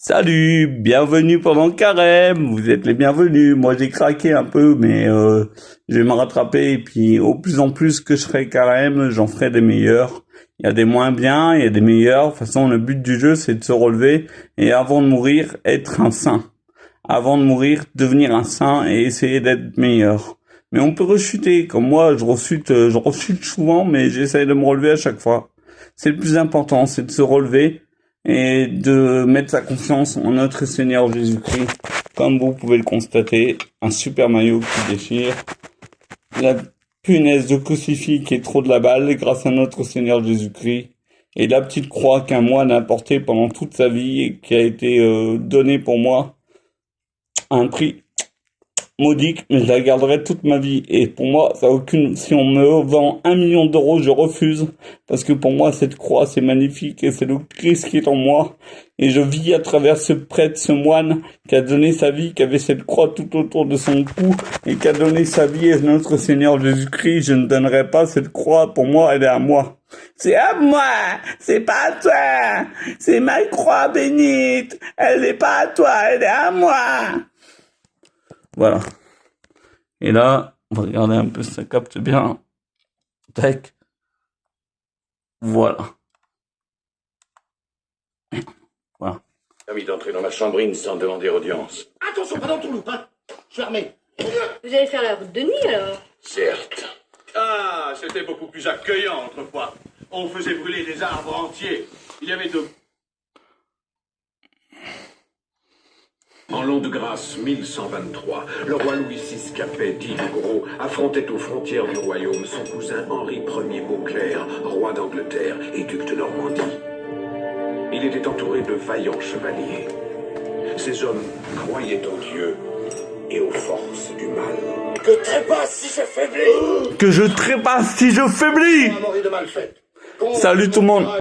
Salut, bienvenue pendant le carême, vous êtes les bienvenus. Moi j'ai craqué un peu, mais je vais me rattraper et puis au plus en plus que je ferai carême, j'en ferai des meilleurs. Il y a des moins bien, il y a des meilleurs. De toute façon, le but du jeu c'est de se relever et avant de mourir, être un saint. Avant de mourir, devenir un saint et essayer d'être meilleur. Mais on peut rechuter, comme moi je rechute souvent, mais j'essaye de me relever à chaque fois. C'est le plus important, c'est de se relever et de mettre sa confiance en notre Seigneur Jésus-Christ. Comme vous pouvez le constater, un super maillot qui déchire, la punaise de crucifix qui est trop de la balle grâce à notre Seigneur Jésus-Christ, et la petite croix qu'un moine a portée pendant toute sa vie et qui a été donnée pour moi à un prix modique, mais je la garderai toute ma vie. Et pour moi, ça a aucune. Si on me vend 1 million d'euros, je refuse, parce que pour moi, cette croix, c'est magnifique et c'est le Christ qui est en moi. Et je vis à travers ce prêtre, ce moine qui a donné sa vie, qui avait cette croix tout autour de son cou et qui a donné sa vie à notre Seigneur Jésus-Christ. Je ne donnerai pas cette croix. Pour moi, elle est à moi. C'est à moi, c'est pas à toi. C'est ma croix bénite. Elle n'est pas à toi, elle est à moi. Voilà. Et là, on va regarder un peu si ça capte bien. Tac. Voilà. Voilà. Permis d'entrer dans ma chambrine sans demander audience. Attention, pas dans ton loup, hein. Je suis armé. Vous allez faire la route de nuit alors? Certes. Ah, c'était beaucoup plus accueillant autrefois. On faisait brûler des arbres entiers. Il y avait de... En l'an de grâce 1123, le roi Louis VI Capet, dit le Gros, affrontait aux frontières du royaume son cousin Henri Ier Beauclerc, roi d'Angleterre et duc de Normandie. Il était entouré de vaillants chevaliers. Ces hommes croyaient en Dieu et aux forces du mal. Que trépasse si je faiblis. Que je trépasse si je faiblis. On a mort de mal fait. Salut tout le monde.